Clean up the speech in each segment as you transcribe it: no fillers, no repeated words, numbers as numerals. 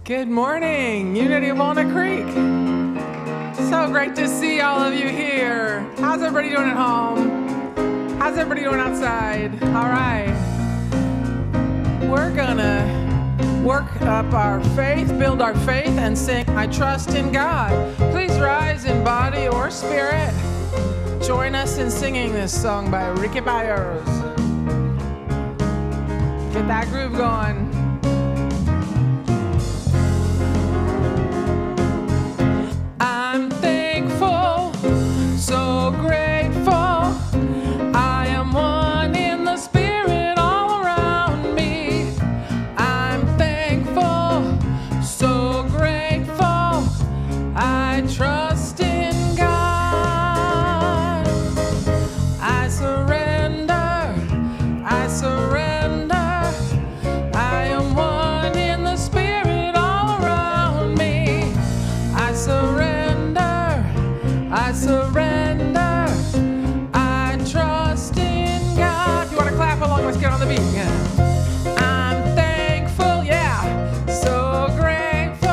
Good morning, Unity of Walnut Creek. So great to see all of you here. How's everybody doing at home? How's everybody doing outside? All right. We're gonna work up our faith, build our faith, and sing I Trust in God. Please rise in body or spirit. Join us in singing this song by Ricky Powers. Get that groove going. I'm thankful, so grateful. I am one in the spirit all around me. I'm thankful, so grateful. I trust in God. I surrender. I surrender. I am one in the spirit all around me. I surrender. I surrender. I trust in God. You want to clap along? Let's get on the beat. Yeah. I'm thankful, yeah, so grateful.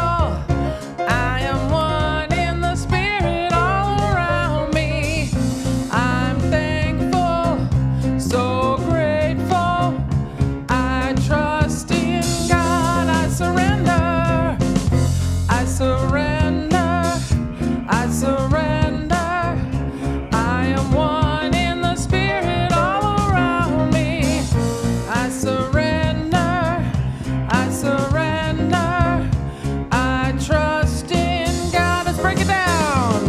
I am one in the spirit all around me. I'm thankful, so grateful. I trust in God. I surrender. I surrender. I surrender. I am one in the spirit all around me. I surrender. I surrender. I trust in God. Let's break it down.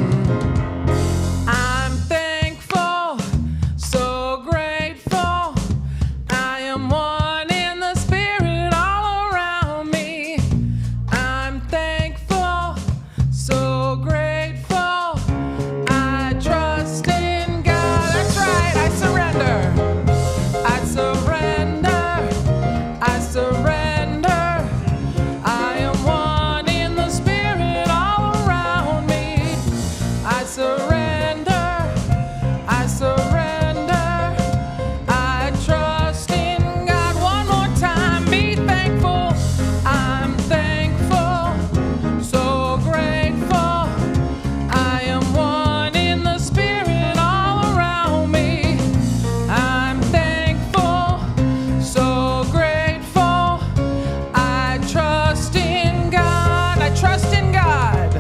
I'm thankful, so grateful. I am one in the spirit all around me. I'm thankful, so grateful. I trust in God. That's right. I surrender. I surrender. I surrender. I am one in the spirit all around me. I surrender. I surrender. I trust in God. One more time. Be thankful. I'm thankful, so grateful. I am one in the spirit all around me. I'm thankful, so grateful. I trust in God. I trust in God.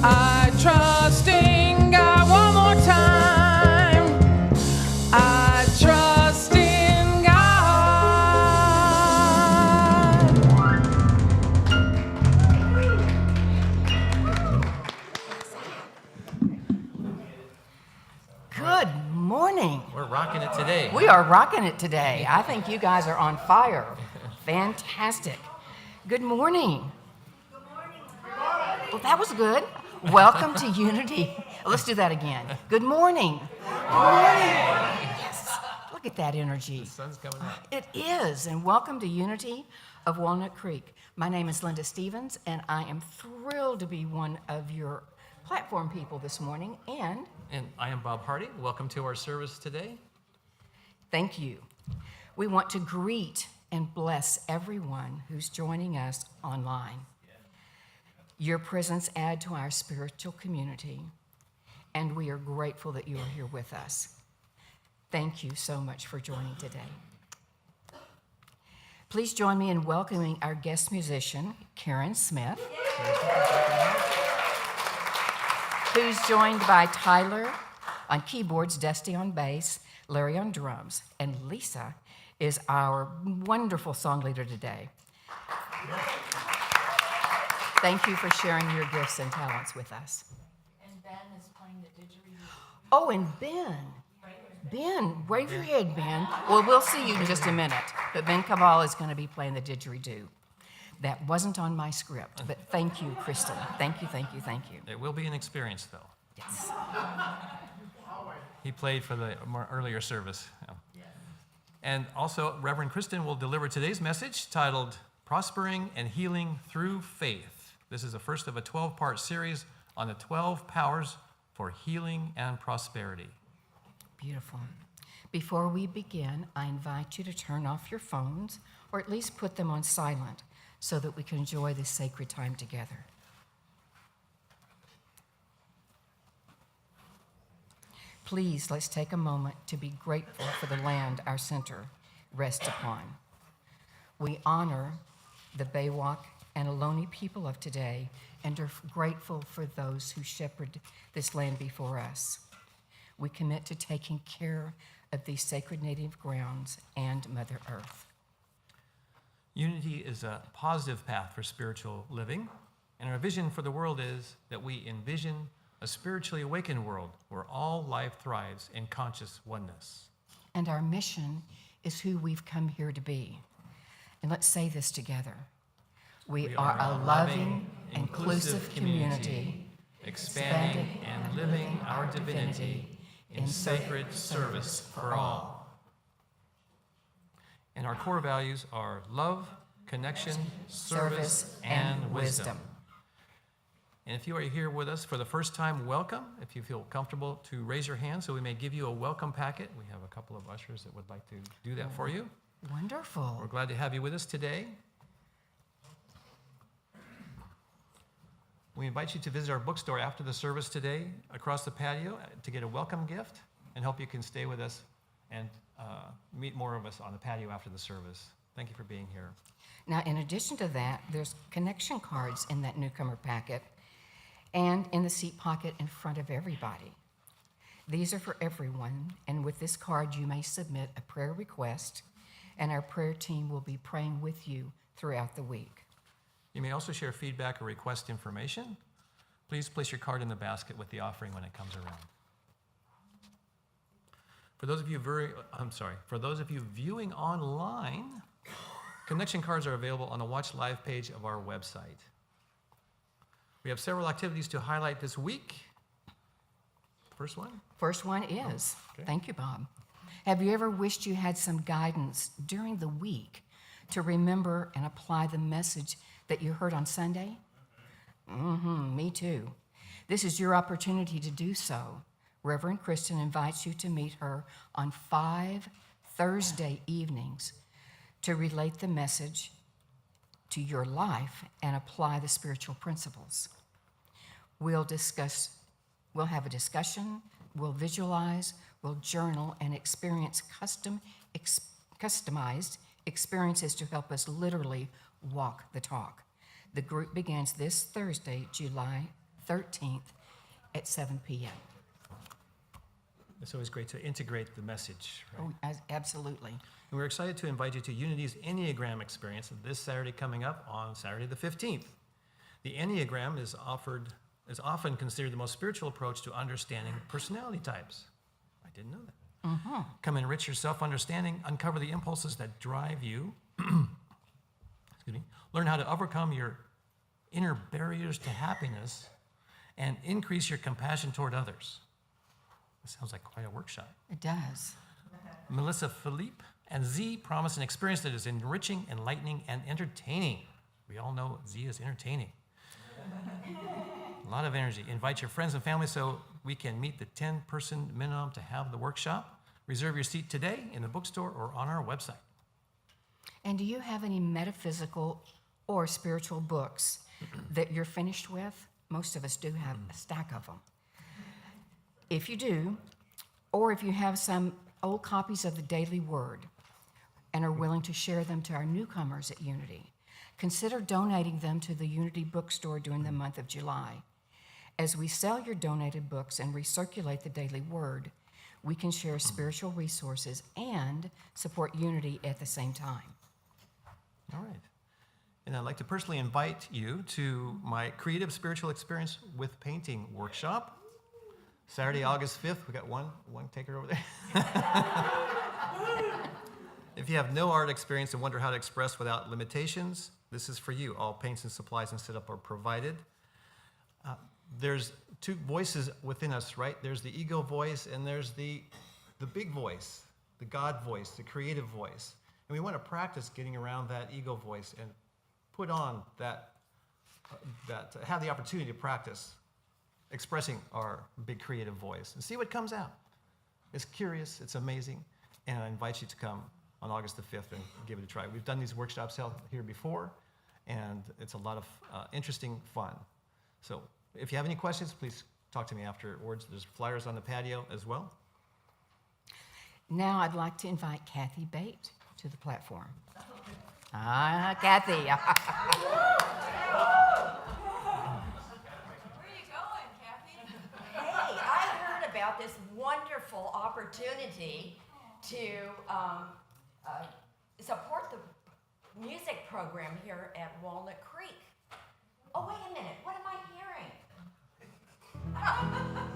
I trust in God. One more time. I trust in God. Good morning. We're rocking it today. We are rocking it today. I think you guys are on fire. Fantastic. Good morning. Well, that was good. Welcome to Unity. Let's do that again. Good morning. Good morning. Yes. Look at that energy. The sun's coming up. It is, and welcome to Unity of Walnut Creek. My name is Linda Stevens, and I am thrilled to be one of your platform people this morning, and And I am Bob Hardy. Welcome to our service today. thank you. We want to greet and bless everyone who's joining us online. Your presence adds to our spiritual community, and we are grateful that you are here with us. Thank you so much for joining today. Please join me in welcoming our guest musician, Karen Smith, who's joined by Tyler on keyboards, Dusty on bass, Larry on drums, and Lisa is our wonderful song leader today. Thank you for sharing your gifts and talents with us. And Ben is playing the didgeridoo. Oh, and Ben, wave your head, Ben. Well, we'll see you in just a minute. But Ben Cabal is going to be playing the didgeridoo. That wasn't on my script, but thank you, Kristin. Thank you, thank you, thank you. It will be an experience, though. Yes. He played for the more earlier service. Yeah. And also, Reverend Kristin will deliver today's message titled Prospering and Healing Through Faith. This is the first of a 12-part series on the 12 powers for healing and prosperity. Beautiful. Before we begin, I invite you to turn off your phones, or at least put them on silent, so that we can enjoy this sacred time together. Please, let's take a moment to be grateful for the land our center rests upon. We honor the Bewak and Ohlone people of today and are grateful for those who shepherded this land before us. We commit to taking care of these sacred native grounds and Mother Earth. Unity is a positive path for spiritual living, and our vision for the world is that we envision a spiritually awakened world where all life thrives in conscious oneness. And our mission is who we've come here to be. And let's say this together. We are a loving, inclusive community, expanding and living our divinity in sacred service for all. And our core values are love, connection, service, and wisdom. And if you are here with us for the first time, welcome. If you feel comfortable to raise your hand so we may give you a welcome packet. We have a couple of ushers that would like to do that for you. Wonderful. We're glad to have you with us today. We invite you to visit our bookstore after the service today across the patio to get a welcome gift and hope you can stay with us and meet more of us on the patio after the service. Thank you for being here. Now, in addition to that, there's connection cards in that newcomer packet and in the seat pocket in front of everybody. These are for everyone, and with this card, you may submit a prayer request, and our prayer team will be praying with you throughout the week. You may also share feedback or request information. Please place your card in the basket with the offering when it comes around. For those of you viewing online, connection cards are available on the Watch Live page of our website. We have several activities to highlight this week. First one? First one is, okay. Thank you, Bob. Have you ever wished you had some guidance during the week to remember and apply the message that you heard on Sunday? Me too. This is your opportunity to do so. Reverend Kristin invites you to meet her on 5 Thursday evenings to relate the message to your life and apply the spiritual principles. We'll have a discussion, we'll visualize, we'll journal, and experience customized experiences to help us literally walk the talk. The group begins this Thursday, July 13th at 7 p.m. It's always great to integrate the message, right? Oh, absolutely. And we're excited to invite you to Unity's Enneagram experience this Saturday coming up on Saturday the 15th. The Enneagram is often considered the most spiritual approach to understanding personality types. I didn't know that. Mm-hmm. Come enrich your self-understanding, uncover the impulses that drive you, learn how to overcome your inner barriers to happiness, and increase your compassion toward others. That sounds like quite a workshop. It does. Melissa Philippe and Z promise an experience that is enriching, enlightening, and entertaining. We all know Z is entertaining. A lot of energy. Invite your friends and family so we can meet the 10-person minimum to have the workshop. Reserve your seat today in the bookstore or on our website. And do you have any metaphysical or spiritual books that you're finished with? Most of us do have a stack of them. If you do, or if you have some old copies of the Daily Word and are willing to share them to our newcomers at Unity, consider donating them to the Unity bookstore during the month of July. As we sell your donated books and recirculate the Daily Word, we can share spiritual resources and support Unity at the same time. All right. And I'd like to personally invite you to my Creative Spiritual Experience with Painting workshop. Saturday, August 5th. We got one taker over there. If you have no art experience and wonder how to express without limitations, this is for you. All paints and supplies and setup are provided. There's two voices within us, right? There's the ego voice and there's the big voice, the God voice, the creative voice. And we want to practice getting around that ego voice and put on have the opportunity to practice expressing our big creative voice and see what comes out. It's curious, it's amazing, and I invite you to come on August the 5th and give it a try. We've done these workshops here before, and it's a lot of interesting fun. So if you have any questions, please talk to me afterwards. There's flyers on the patio as well. Now I'd like to invite Kathy Bate to the platform. Kathy. Where are you going, Kathy? Hey, I heard about this wonderful opportunity to support the music program here at Walnut Creek. Oh, wait a minute. What am I hearing?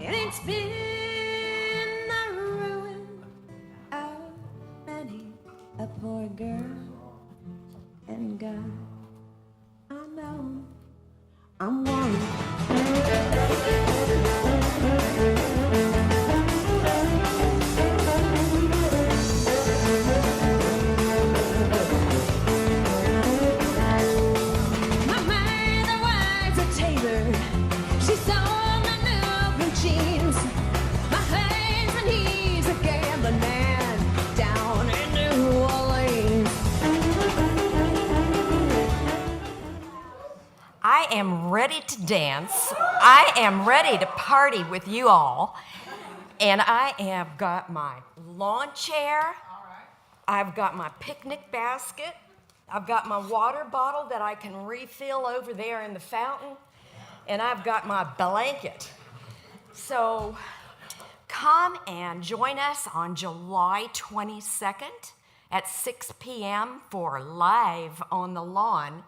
And it's been the ruin of many a poor girl. And God, I know I'm one. My mother was a tailor. She sewed my new blue jeans. My husband, he's a gambling man down in New Orleans. I am ready to dance. I am ready to party with you all. And I have got my lawn chair. I've got my picnic basket. I've got my water bottle that I can refill over there in the fountain. And I've got my blanket. So come and join us on July 22nd at 6 p.m. for Live on the Lawn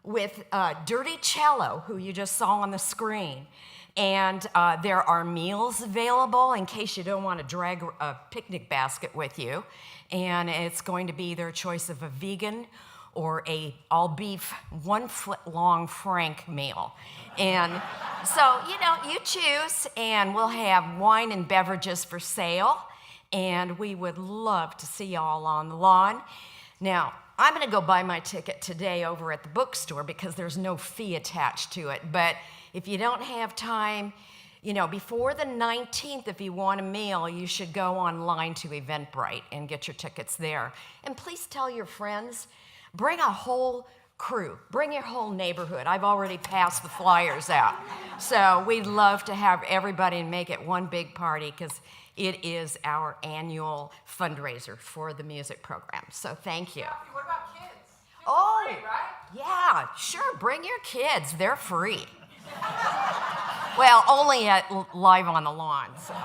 with Dirty Cello, who you just saw on the screen. And there are meals available in case you don't want to drag a picnic basket with you. And it's going to be their choice of a vegan or a all-beef, 1 foot long Frank meal. And so, you choose, and we'll have wine and beverages for sale. And we would love to see y'all on the lawn. Now, I'm going to go buy my ticket today over at the bookstore because there's no fee attached to it. But if you don't have time, before the 19th, if you want a meal, you should go online to Eventbrite and get your tickets there. And please tell your friends, bring a whole crew, bring your whole neighborhood. I've already passed the flyers out. So we'd love to have everybody and make it one big party because it is our annual fundraiser for the music program. So thank you. Kathy, what about kids? Kids Oh, are free, right? yeah, sure, bring your kids. They're free. Well, only at Live on the Lawn. So. All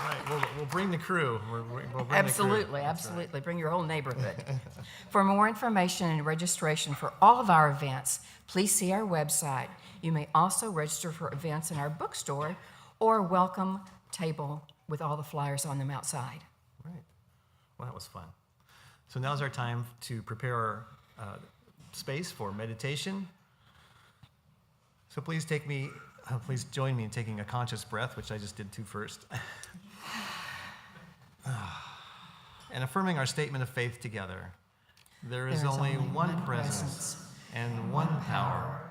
right, we'll bring the crew. We'll bring the crew. Absolutely, That's absolutely. Bring your whole neighborhood. For more information and registration for all of our events, please see our website. You may also register for events in our bookstore or welcome table with all the flyers on them outside. Right. Well, that was fun. So now's our time to prepare our space for meditation. So please join me in taking a conscious breath, which I just did too first. And affirming our statement of faith together. There is only one presence and one power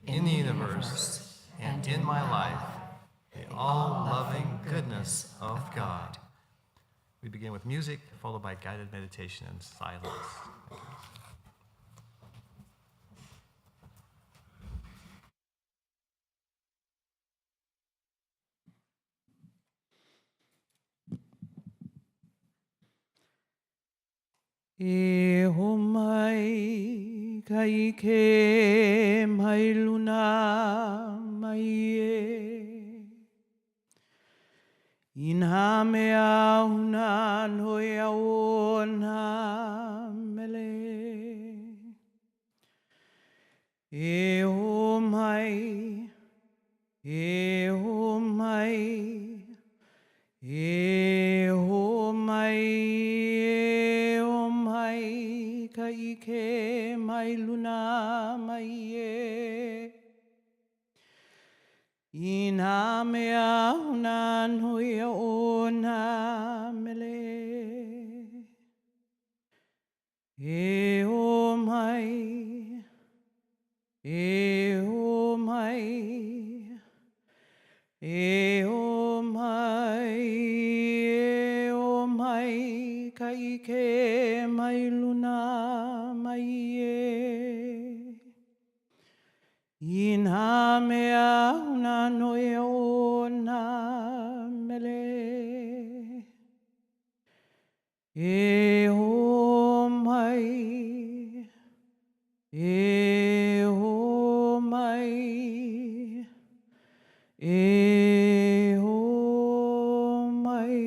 in the universe and in my life, the all-loving goodness of God. We begin with music, followed by guided meditation and silence. E ho mai kai ke mai luna mai e Inha mea huna noi a na mele E ho mai E ho mai E ho mai ka ike mai luna mai e Ina mea huna nui o na mele E o mai E o mai E o mai E o mai ke mai luna mai e. Ina mea una noe o na mele. E o mai, e o mai, e o mai.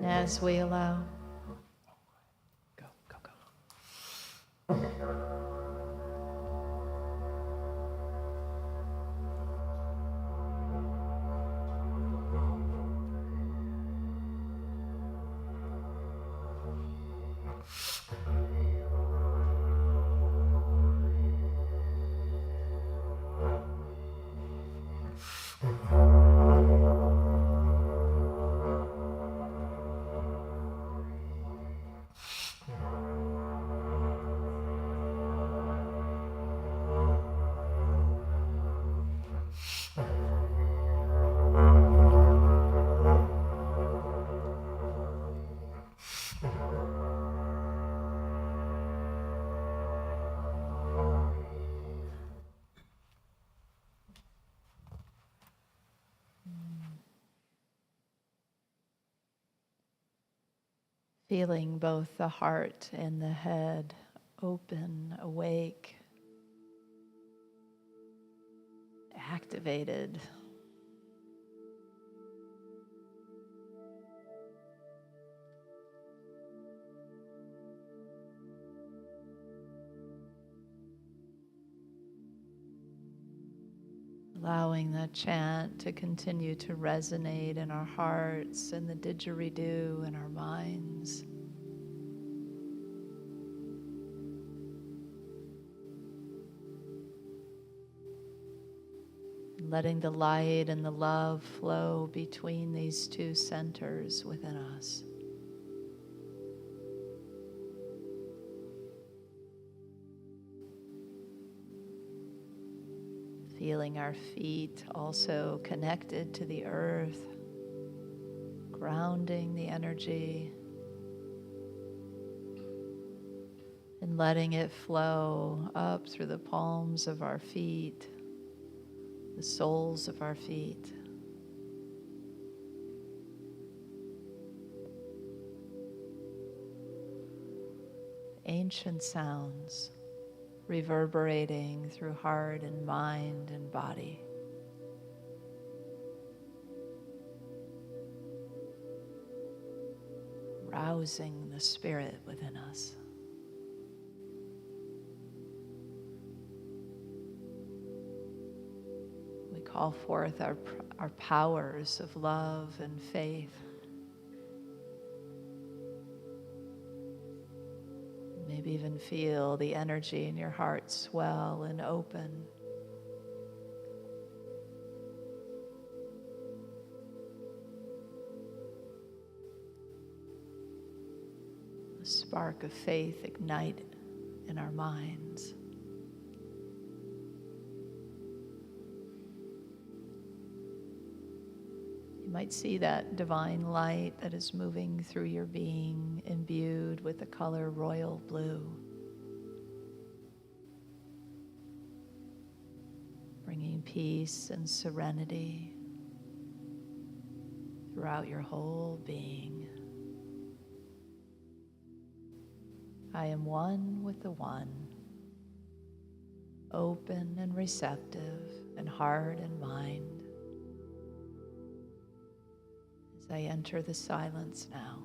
As we allow. Go, go, go. Feeling both the heart and the head open, awake, activated. Allowing that chant to continue to resonate in our hearts and the didgeridoo in our minds. Letting the light and the love flow between these two centers within us. Feeling our feet also connected to the earth, grounding the energy and letting it flow up through the palms of our feet, the soles of our feet. Ancient sounds reverberating through heart and mind and body. Rousing the spirit within us. We call forth our powers of love and faith. Maybe even feel the energy in your heart swell and open. A spark of faith ignite in our minds. You might see that divine light that is moving through your being, imbued with the color royal blue, bringing peace and serenity throughout your whole being. I am one with the one, open and receptive in heart and mind. As I enter the silence now.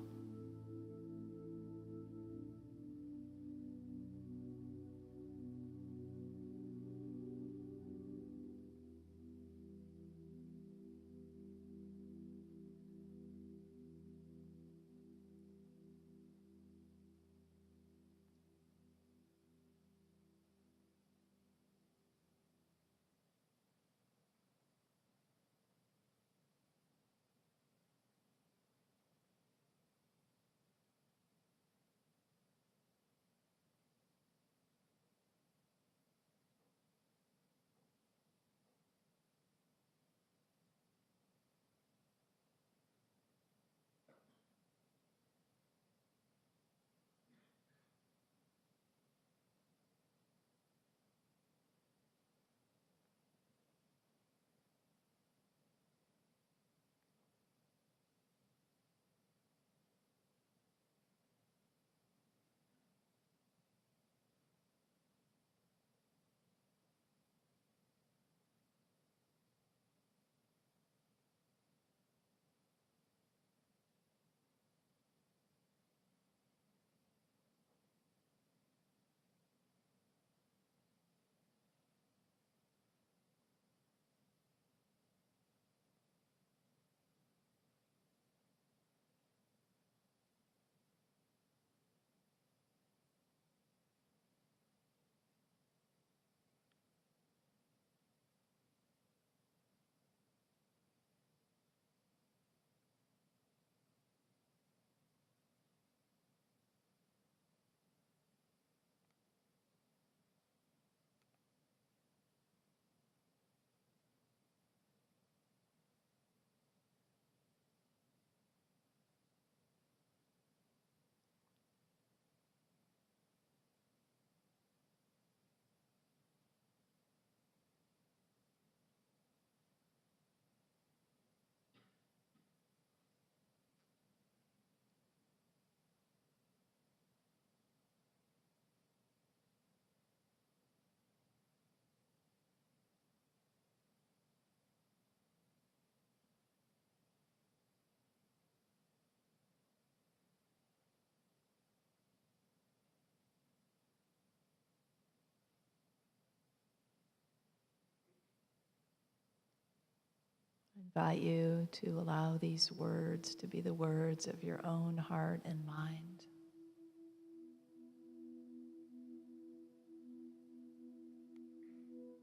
invite you to allow these words to be the words of your own heart and mind.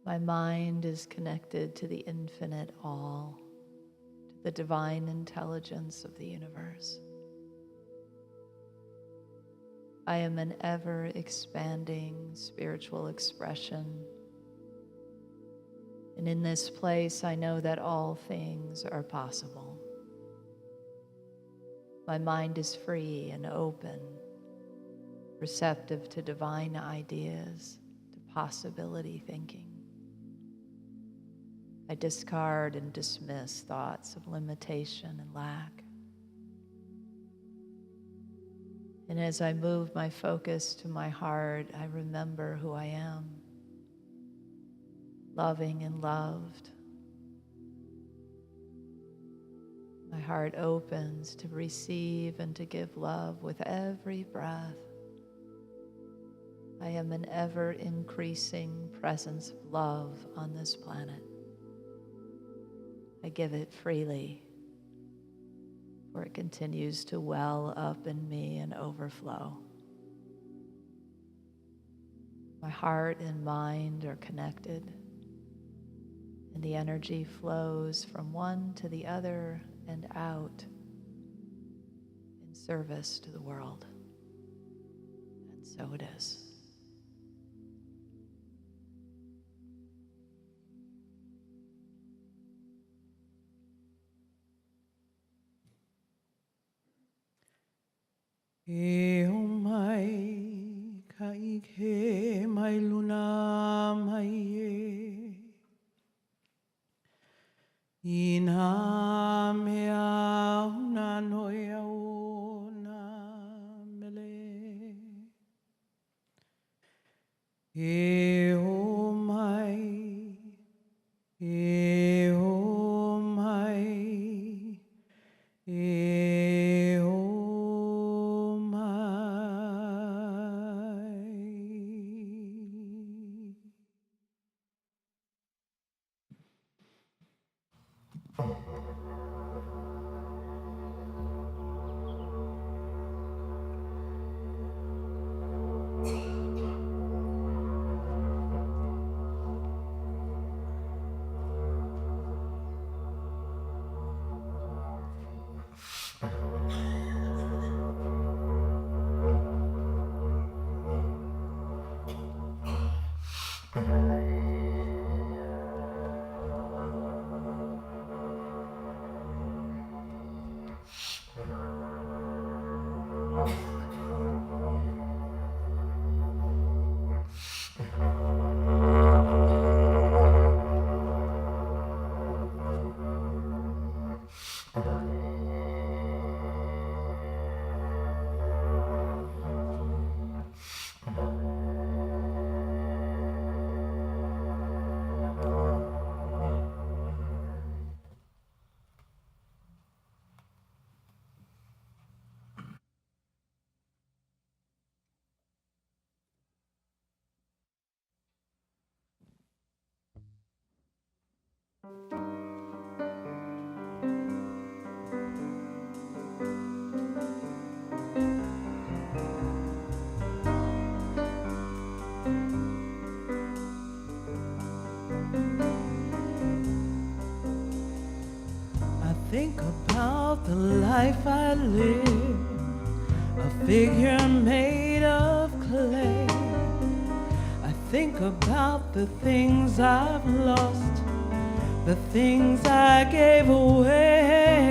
My mind is connected to the infinite all, to the divine intelligence of the universe. I am an ever-expanding spiritual expression. And in this place, I know that all things are possible. My mind is free and open, receptive to divine ideas, to possibility thinking. I discard and dismiss thoughts of limitation and lack. And as I move my focus to my heart, I remember who I am, loving and loved. My heart opens to receive and to give love with every breath. I am an ever-increasing presence of love on this planet. I give it freely, for it continues to well up in me and overflow. My heart and mind are connected, and the energy flows from one to the other and out in service to the world. And so it is. E o mai ka ike mai luna mai e I nā mea una noia o nā mele E o mai E o mai E o Think about the life I live, a figure made of clay. I think about the things I've lost, the things I gave away.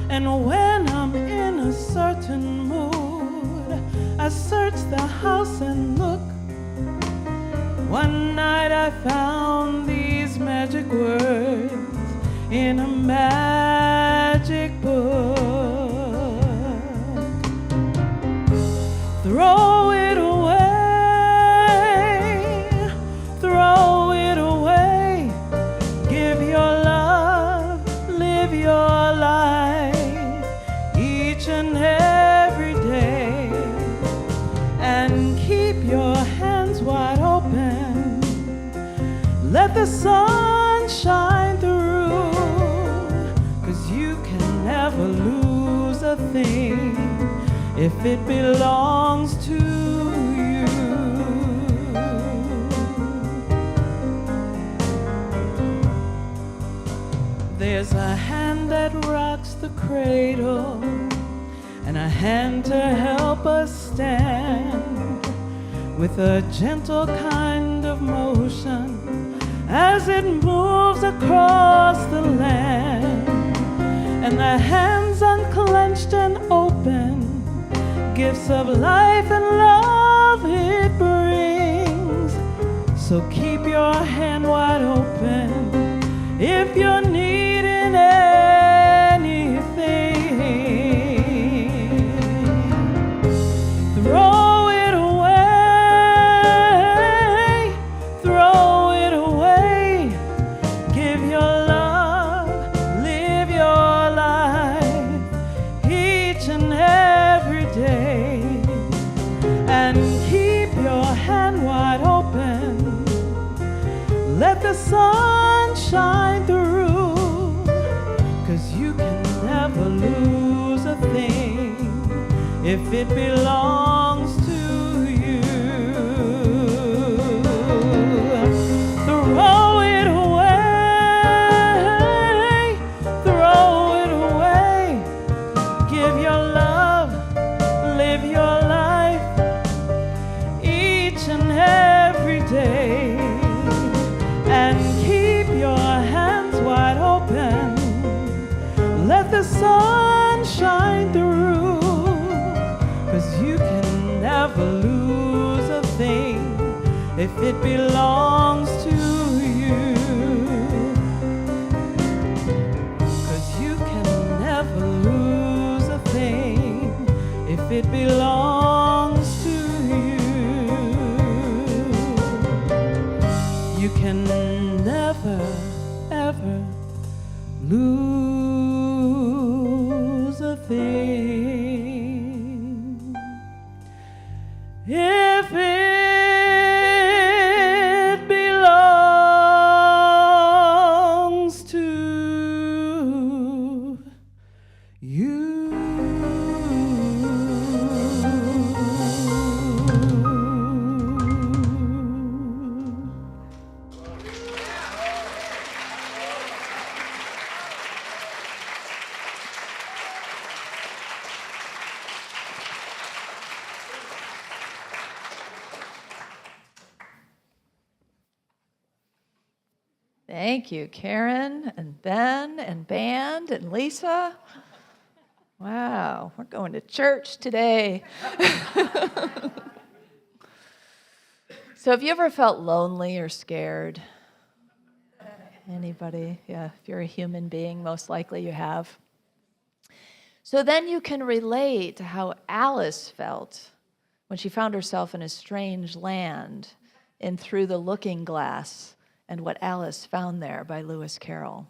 And when I'm in a certain mood, I search the house and look. One night I found these magic words in a magic book. Throw it away, throw it away. Give your love, live your life each and every day. And keep your hands wide open. Let the sun shine through. thing if it belongs to you. There's a hand that rocks the cradle and a hand to help us stand with a gentle kind of motion as it moves across the land. And the hands unclenched and open, gifts of life and love it brings. So keep your hand wide open if you're needing anything. Throw it away, throw it away. Give your love, live your life each and every day. And keep your hand wide open. Let the sun shine through, 'cause you can never lose a thing if it belongs to you. Throw it away, throw it away. Give your love, live your life each and every day. And keep your hands wide open. Let the sun shine through, 'cause you can never lose a thing if it belongs to you. 'Cause you can never lose a thing if it belongs to you. You can never, ever lose a thing if it belongs to you. Thank you, Karen and Ben and Band and Lisa. Wow, we're going to church today. So have you ever felt lonely or scared? Anybody? Yeah, if you're a human being, most likely you have. So then you can relate to how Alice felt when she found herself in a strange land in Through the Looking Glass, and What Alice Found There by Lewis Carroll.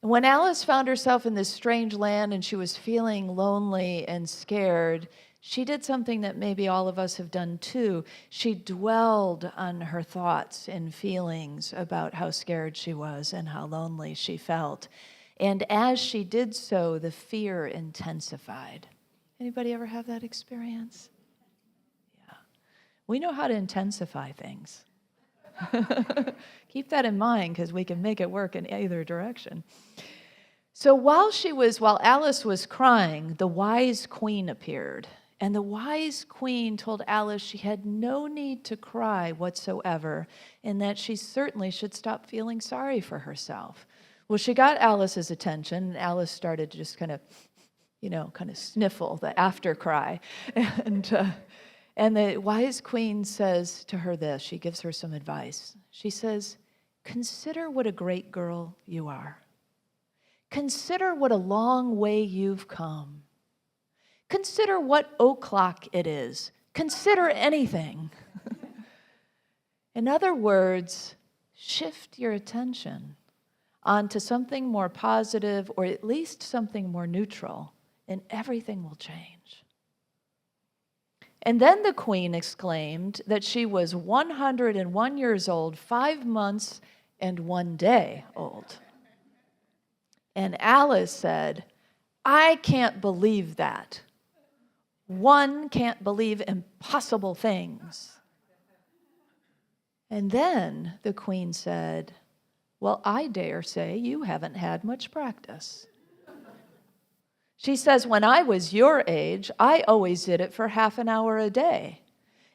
And when Alice found herself in this strange land and she was feeling lonely and scared, she did something that maybe all of us have done too. She dwelled on her thoughts and feelings about how scared she was and how lonely she felt. And as she did so, the fear intensified. Anybody ever have that experience? Yeah. We know how to intensify things. Keep that in mind, because we can make it work in either direction. So while Alice was crying, the wise queen appeared. And the wise queen told Alice she had no need to cry whatsoever, and that she certainly should stop feeling sorry for herself. Well, she got Alice's attention, and Alice started to just kind of sniffle the after cry. And the wise queen says to her this, she gives her some advice. She says, "Consider what a great girl you are. Consider what a long way you've come. Consider what o'clock it is. Consider anything." In other words, shift your attention onto something more positive, or at least something more neutral, and everything will change. And then the queen exclaimed that she was 101 years old, 5 months and 1 day old. And Alice said, I can't believe that. One can't believe impossible things. And then the queen said, well, I dare say you haven't had much practice. She says, when I was your age, I always did it for half an hour a day.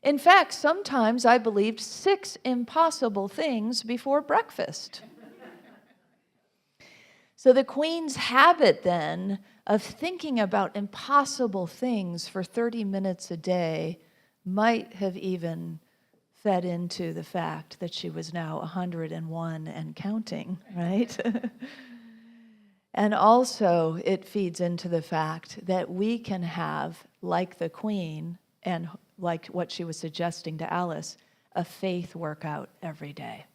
In fact, sometimes I believed 6 impossible things before breakfast. So the queen's habit then of thinking about impossible things for 30 minutes a day might have even fed into the fact that she was now 101 and counting, right? And also it feeds into the fact that we can have, like the queen, and like what she was suggesting to Alice, a faith workout every day.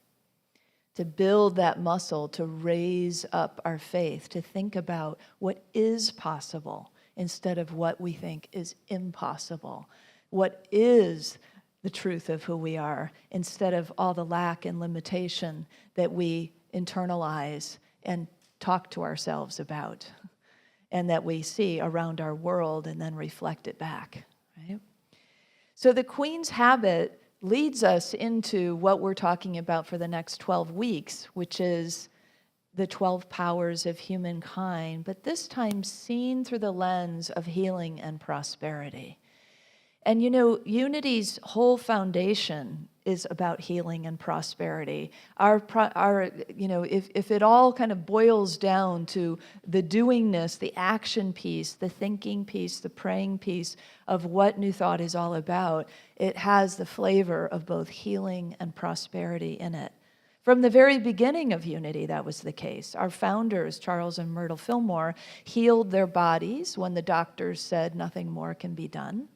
To build that muscle, to raise up our faith, to think about what is possible instead of what we think is impossible. What is the truth of who we are instead of all the lack and limitation that we internalize and talk to ourselves about and that we see around our world and then reflect it back, right? So the queen's habit leads us into what we're talking about for the next 12 weeks, which is the 12 powers of humankind, but this time seen through the lens of healing and prosperity. And you know, Unity's whole foundation is about healing and prosperity. If it all kind of boils down to the doingness, the action piece, the thinking piece, the praying piece of what New Thought is all about, it has the flavor of both healing and prosperity in it. From the very beginning of Unity, that was the case. Our founders, Charles and Myrtle Fillmore, healed their bodies when the doctors said nothing more can be done.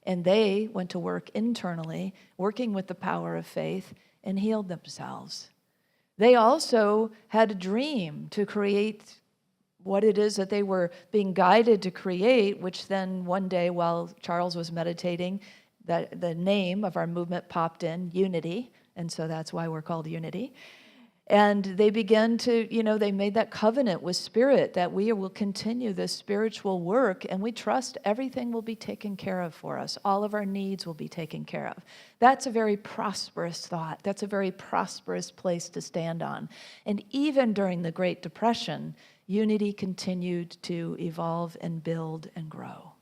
And they went to work internally, working with the power of faith, and healed themselves. They also had a dream to create what it is that they were being guided to create, which then one day while Charles was meditating, the name of our movement popped in, Unity, and so that's why we're called Unity. And they began to, they made that covenant with Spirit that we will continue this spiritual work, and we trust everything will be taken care of for us. All of our needs will be taken care of. That's a very prosperous thought. That's a very prosperous place to stand on. And even during the Great Depression, Unity continued to evolve and build and grow.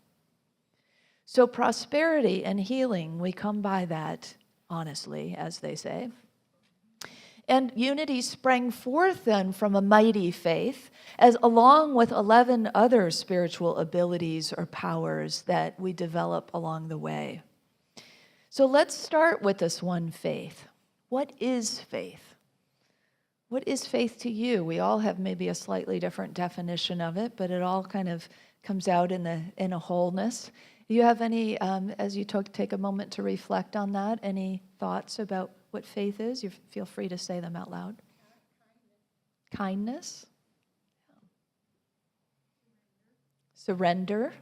So prosperity and healing, we come by that honestly, as they say. And Unity sprang forth then from a mighty faith, as along with 11 other spiritual abilities or powers that we develop along the way. So let's start with this one faith. What is faith? What is faith to you? We all have maybe a slightly different definition of it, but it all kind of comes out in a wholeness. Do you have any, as you take a moment to reflect on that, any thoughts about what faith is? You feel free to say them out loud. Kindness. Surrender.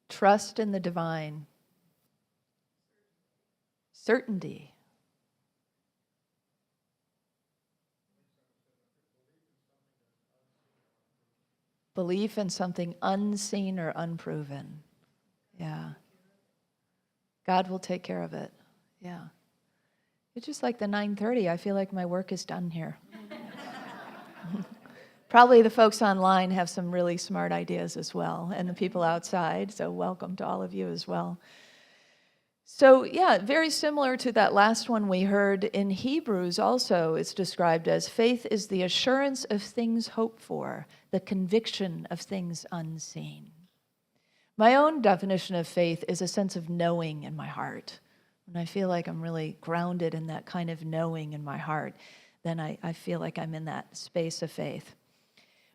Trust in the divine. Certainty. Belief in something unseen or unproven. Yeah. God will take care of it. Yeah. It's just like the 9:30. I feel like my work is done here. Probably the folks online have some really smart ideas as well, and the people outside, so welcome to all of you as well. So yeah, very similar to that last one we heard in Hebrews also, it's described as faith is the assurance of things hoped for, the conviction of things unseen. My own definition of faith is a sense of knowing in my heart. When I feel like I'm really grounded in that kind of knowing in my heart, then I feel like I'm in that space of faith.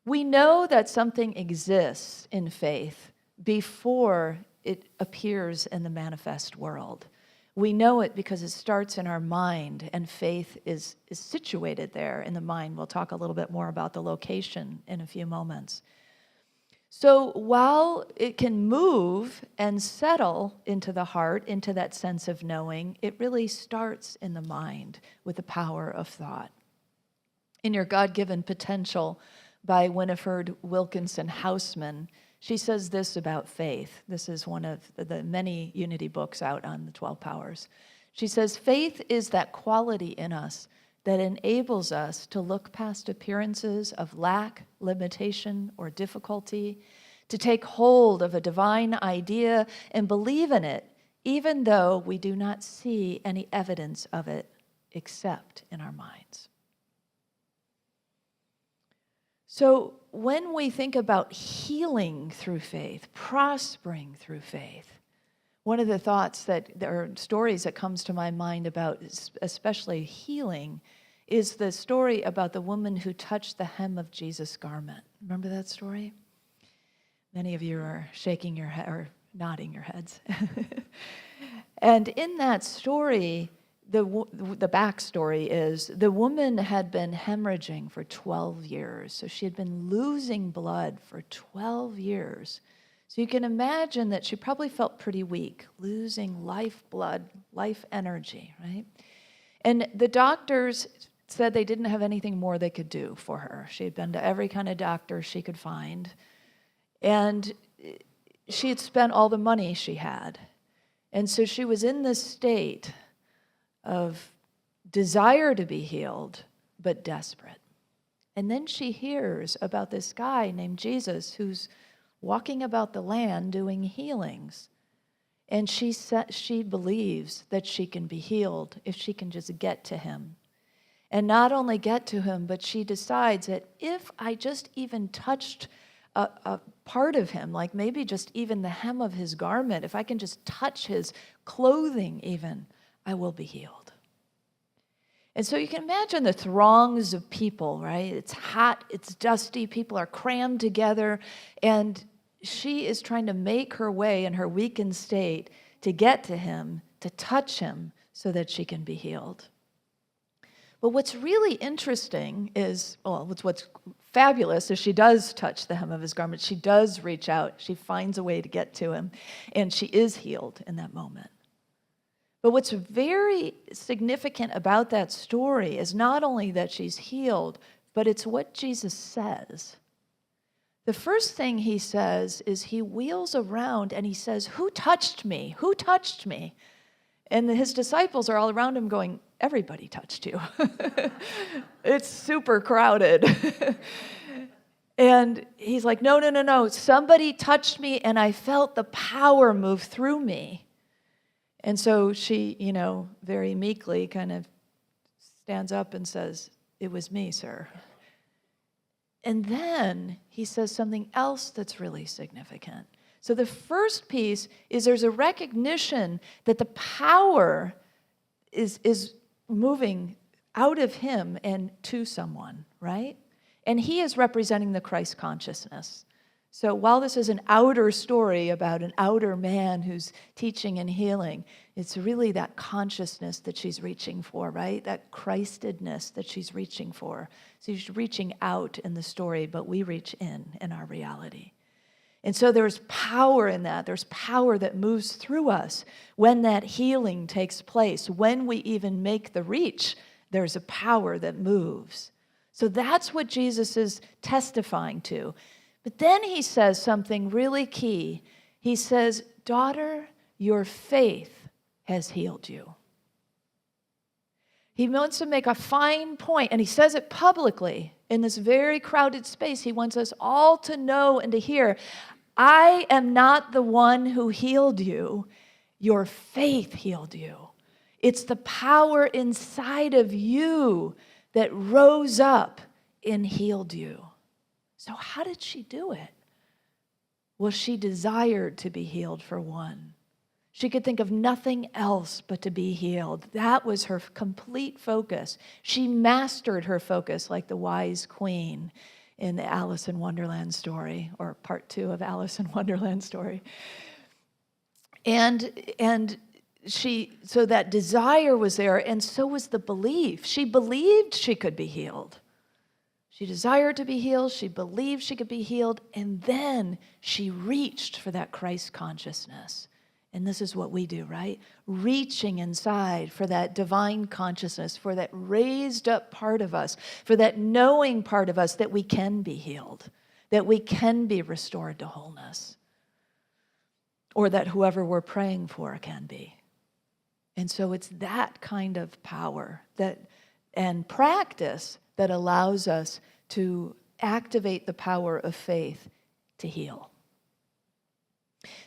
We know that something exists in faith before it appears in the manifest world. We know it because it starts in our mind, and faith is situated there in the mind. We'll talk a little bit more about the location in a few moments. So while it can move and settle into the heart, into that sense of knowing, it really starts in the mind with the power of thought. In your God-given potential, by Winifred Wilkinson Hausman. She says this about faith. This is one of the many Unity books out on the 12 powers. She says, faith is that quality in us that enables us to look past appearances of lack, limitation, or difficulty, to take hold of a divine idea and believe in it, even though we do not see any evidence of it except in our minds. So when we think about healing through faith, prospering through faith, one of the thoughts or stories that comes to my mind about especially healing is the story about the woman who touched the hem of Jesus' garment. Remember that story? Many of you are shaking your head or nodding your heads. And in that story, the backstory is the woman had been hemorrhaging for 12 years. So she had been losing blood for 12 years. So you can imagine that she probably felt pretty weak, losing life blood, life energy, right? And the doctors said they didn't have anything more they could do for her. She had been to every kind of doctor she could find. And she had spent all the money she had. And so she was in this state of desire to be healed, but desperate. And then she hears about this guy named Jesus who's walking about the land doing healings. And she believes that she can be healed if she can just get to him. And not only get to him, but she decides that if I just even touched a part of him, like maybe just even the hem of his garment, if I can just touch his clothing even, I will be healed. And so you can imagine the throngs of people, right? It's hot, it's dusty, people are crammed together, and she is trying to make her way in her weakened state to get to him, to touch him, so that she can be healed. But what's really interesting is, what's fabulous is she does touch the hem of his garment. She does reach out. She finds a way to get to him, and she is healed in that moment. But what's very significant about that story is not only that she's healed, but it's what Jesus says. The first thing he says is he wheels around and he says, "Who touched me? Who touched me?" And his disciples are all around him going, "Everybody touched you." It's super crowded. And he's like, no. Somebody touched me and I felt the power move through me. And so she, very meekly kind of stands up and says, "It was me, sir." And then he says something else that's really significant. So the first piece is there's a recognition that the power is moving out of him and to someone, right? And he is representing the Christ consciousness. So while this is an outer story about an outer man who's teaching and healing, it's really that consciousness that she's reaching for, right? That Christedness that she's reaching for. So she's reaching out in the story, but we reach in our reality. And so there's power in that. There's power that moves through us when that healing takes place. When we even make the reach, there's a power that moves. So that's what Jesus is testifying to. But then he says something really key. He says, "Daughter, your faith has healed you." He wants to make a fine point, and he says it publicly in this very crowded space. He wants us all to know and to hear, I am not the one who healed you. Your faith healed you. It's the power inside of you that rose up and healed you. So how did she do it? Well, she desired to be healed, for one. She could think of nothing else but to be healed. That was her complete focus. She mastered her focus like the wise queen in the Alice in Wonderland story, or part 2 of Alice in Wonderland story. And so that desire was there, and so was the belief. She believed she could be healed. She desired to be healed, she believed she could be healed, and then she reached for that Christ consciousness. And this is what we do, right? Reaching inside for that divine consciousness, for that raised up part of us, for that knowing part of us that we can be healed, that we can be restored to wholeness, or that whoever we're praying for can be. And so it's that kind of power and practice that allows us to activate the power of faith to heal.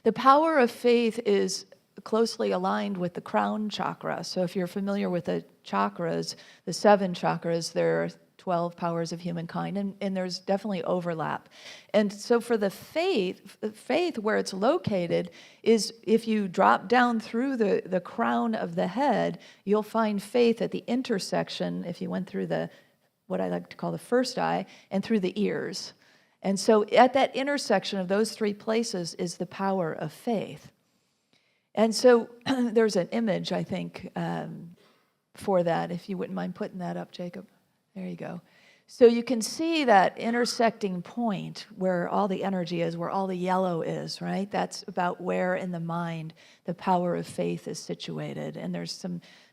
The power of faith is closely aligned with the crown chakra. So if you're familiar with the chakras, the 7 chakras, there are 12 powers of humankind, and there's definitely overlap. And so for the faith where it's located is if you drop down through the crown of the head, you'll find faith at the intersection, if you went through what I like to call the first eye, and through the ears. And so at that intersection of those 3 places is the power of faith. And so there's an image, I think, for that, if you wouldn't mind putting that up, Jacob. There you go. So you can see that intersecting point where all the energy is, where all the yellow is, right? That's about where in the mind the power of faith is situated. And there's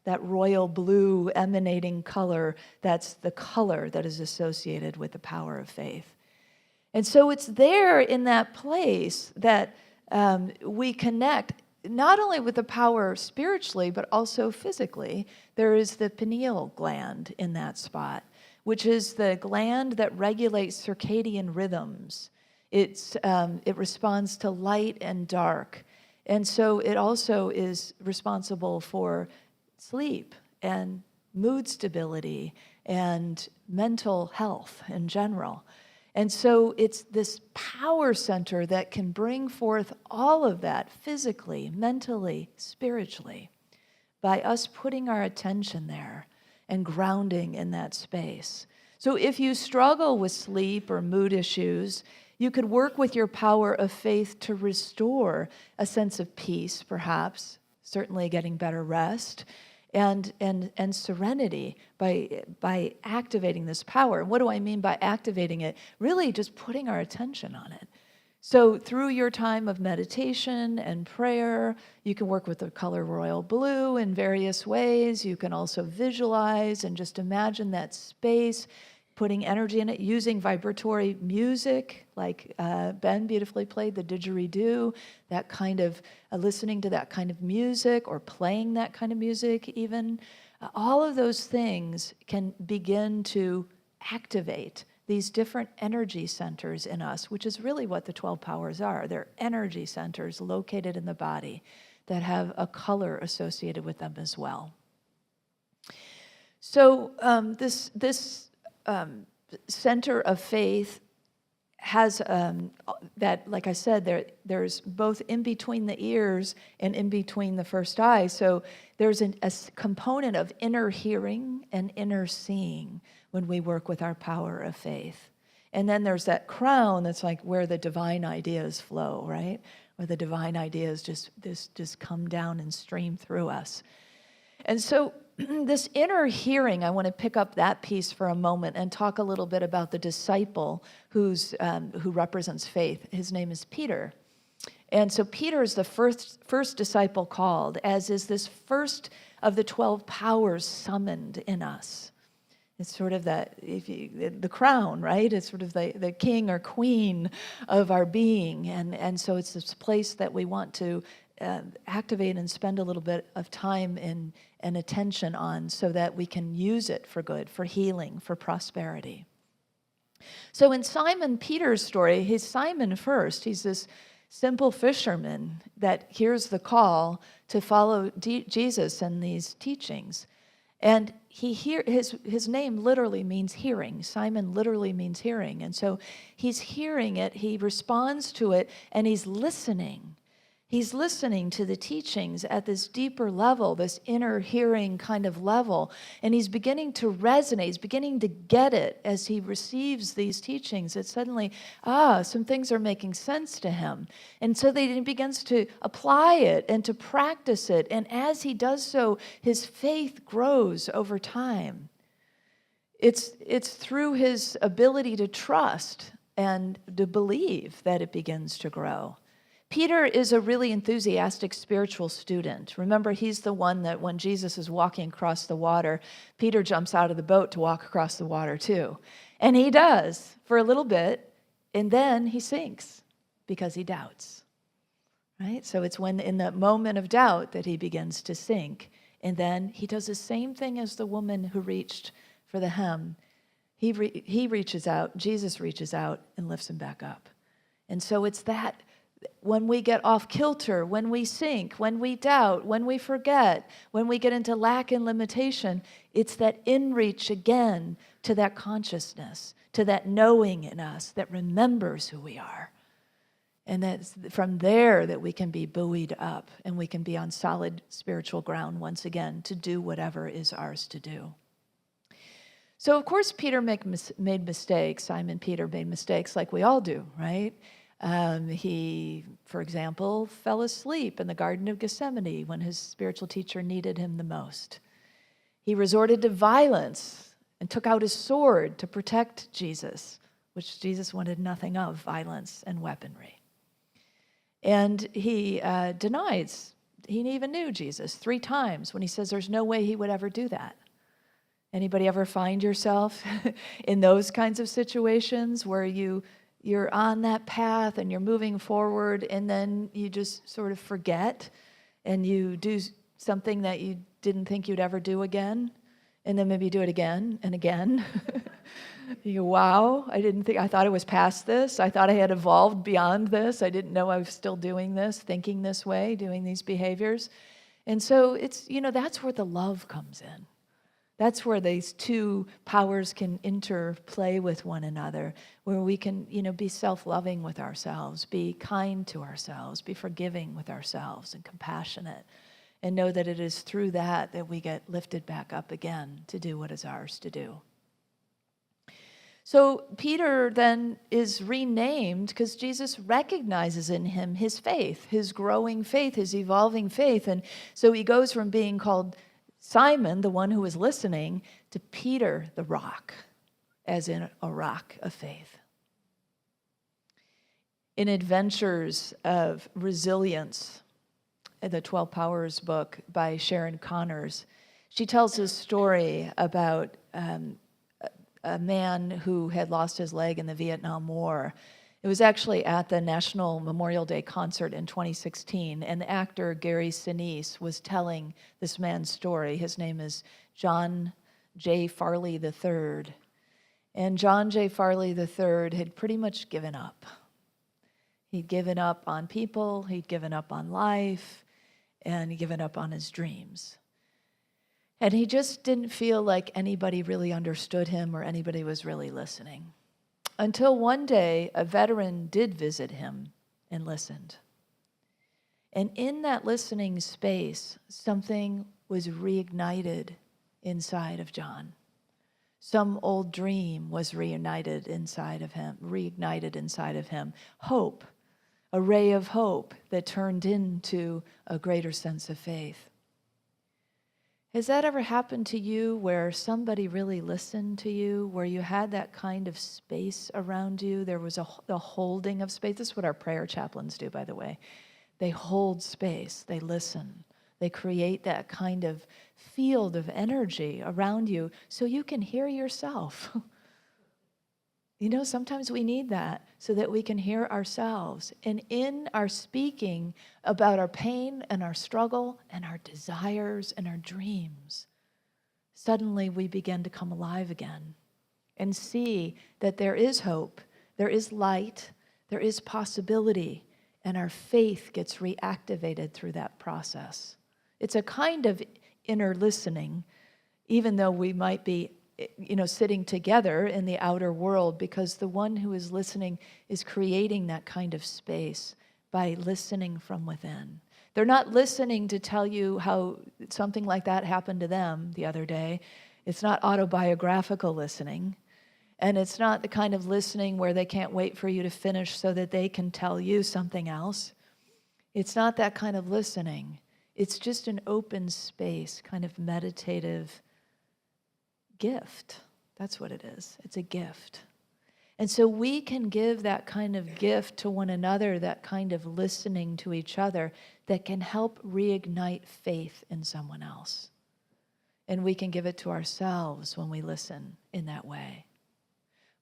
that royal blue emanating color, that's the color that is associated with the power of faith. And so it's there in that place that we connect not only with the power spiritually, but also physically. There is the pineal gland in that spot, which is the gland that regulates circadian rhythms. It responds to light and dark. And so it also is responsible for sleep and mood stability and mental health in general. And so it's this power center that can bring forth all of that physically, mentally, spiritually, by us putting our attention there and grounding in that space. So if you struggle with sleep or mood issues, you could work with your power of faith to restore a sense of peace, perhaps, certainly getting better rest, and serenity by activating this power. And what do I mean by activating it? Really just putting our attention on it. So through your time of meditation and prayer, you can work with the color royal blue in various ways. You can also visualize and just imagine that space, putting energy in it, using vibratory music, like Ben beautifully played the didgeridoo, that kind of, listening to that kind of music or playing that kind of music even. All of those things can begin to activate these different energy centers in us, which is really what the 12 powers are. They're energy centers located in the body that have a color associated with them as well. So this center of faith has that, like I said, there's both in between the ears and in between the first eye. So there's a component of inner hearing and inner seeing when we work with our power of faith. And then there's that crown that's like where the divine ideas flow, right? Where the divine ideas just come down and stream through us. And so this inner hearing, I want to pick up that piece for a moment and talk a little bit about the disciple who represents faith. His name is Peter. And so Peter is the first disciple called, as is this first of the 12 powers summoned in us. It's sort of the crown, right? It's sort of the king or queen of our being. And so it's this place that we want to activate and spend a little bit of time and attention on so that we can use it for good, for healing, for prosperity. So in Simon Peter's story, he's Simon first. He's this simple fisherman that hears the call to follow Jesus and these teachings. And his name literally means hearing. Simon literally means hearing. And so he's hearing it, he responds to it, and he's listening. He's listening to the teachings at this deeper level, this inner hearing kind of level, and he's beginning to resonate, he's beginning to get it as he receives these teachings, that suddenly, some things are making sense to him. And so he begins to apply it and to practice it, and as he does so, his faith grows over time. It's through his ability to trust and to believe that it begins to grow. Peter is a really enthusiastic spiritual student. Remember, he's the one that when Jesus is walking across the water, Peter jumps out of the boat to walk across the water too. And he does for a little bit, and then he sinks because he doubts. Right? So it's when in the moment of doubt that he begins to sink. And then he does the same thing as the woman who reached for the hem. He reaches out, Jesus reaches out and lifts him back up. And so it's that when we get off kilter, when we sink, when we doubt, when we forget, when we get into lack and limitation, it's that in-reach again to that consciousness, to that knowing in us that remembers who we are. And that's from there that we can be buoyed up and we can be on solid spiritual ground once again to do whatever is ours to do. So, of course, Peter made mistakes. Simon Peter made mistakes like we all do, right? He, for example, fell asleep in the Garden of Gethsemane when his spiritual teacher needed him the most. He resorted to violence and took out his sword to protect Jesus, which Jesus wanted nothing of, violence and weaponry. And he denies, he even knew Jesus 3 times when he says there's no way he would ever do that. Anybody ever find yourself in those kinds of situations where you're on that path and you're moving forward and then you just sort of forget and you do something that you didn't think you'd ever do again, and then maybe you do it again and again? You go, wow, I thought I was past this. I thought I had evolved beyond this. I didn't know I was still doing this, thinking this way, doing these behaviors. And so it's, that's where the love comes in. That's where these 2 powers can interplay with one another, where we can, be self-loving with ourselves, be kind to ourselves, be forgiving with ourselves and compassionate, and know that it is through that that we get lifted back up again to do what is ours to do. So Peter then is renamed because Jesus recognizes in him his faith, his growing faith, his evolving faith. And so he goes from being called Simon, the one who is listening, to Peter, the rock, as in a rock of faith. In Adventures of Resilience, the 12 Powers book by Sharon Connors, she tells a story about a man who had lost his leg in the Vietnam War. It was actually at the National Memorial Day concert in 2016, and the actor Gary Sinise was telling this man's story. His name is John J. Farley III. And John J. Farley III had pretty much given up. He'd given up on people, he'd given up on life, and he'd given up on his dreams. And he just didn't feel like anybody really understood him or anybody was really listening. Until one day, a veteran did visit him and listened. And in that listening space, something was reignited inside of John. Some old dream was reignited inside of him. Hope, a ray of hope that turned into a greater sense of faith. Has that ever happened to you where somebody really listened to you, where you had that kind of space around you? There was a holding of space. This is what our prayer chaplains do, by the way. They hold space. They listen. They create that kind of field of energy around you so you can hear yourself. Sometimes we need that so that we can hear ourselves. And in our speaking about our pain and our struggle and our desires and our dreams, suddenly we begin to come alive again and see that there is hope, there is light, there is possibility, and our faith gets reactivated through that process. It's a kind of inner listening, even though we might be sitting together in the outer world, because the one who is listening is creating that kind of space by listening from within. They're not listening to tell you how something like that happened to them the other day. It's not autobiographical listening. And it's not the kind of listening where they can't wait for you to finish so that they can tell you something else. It's not that kind of listening. It's just an open space, kind of meditative gift. That's what it is. It's a gift. And so we can give that kind of gift to one another, that kind of listening to each other that can help reignite faith in someone else. And we can give it to ourselves when we listen in that way.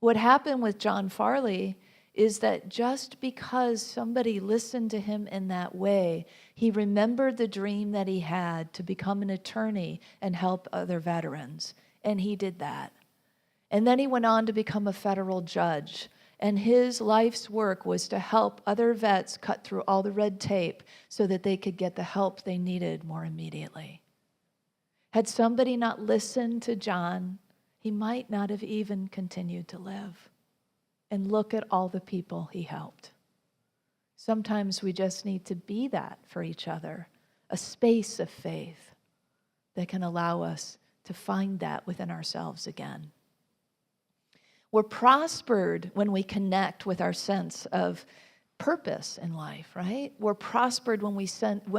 What happened with John Farley is that just because somebody listened to him in that way, he remembered the dream that he had to become an attorney and help other veterans. And he did that. And then he went on to become a federal judge. And his life's work was to help other vets cut through all the red tape so that they could get the help they needed more immediately. Had somebody not listened to John, he might not have even continued to live. And look at all the people he helped. Sometimes we just need to be that for each other, a space of faith that can allow us to find that within ourselves again. We're prospered when we connect with our sense of purpose in life, right? We're prospered when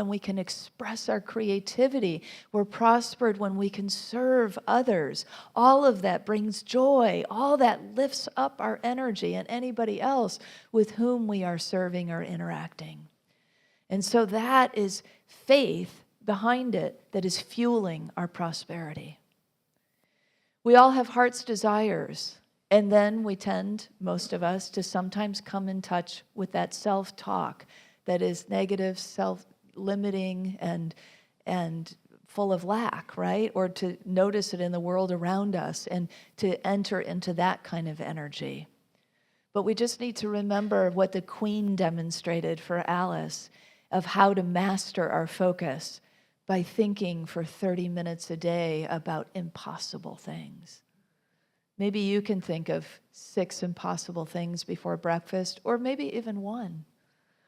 we can express our creativity. We're prospered when we can serve others. All of that brings joy. All that lifts up our energy and anybody else with whom we are serving or interacting. And so that is faith behind it that is fueling our prosperity. We all have heart's desires. And then we tend, most of us, to sometimes come in touch with that self-talk that is negative, self-limiting, and full of lack, right? Or to notice it in the world around us and to enter into that kind of energy. But we just need to remember what the Queen demonstrated for Alice of how to master our focus by thinking for 30 minutes a day about impossible things. Maybe you can think of 6 impossible things before breakfast, or maybe even 1.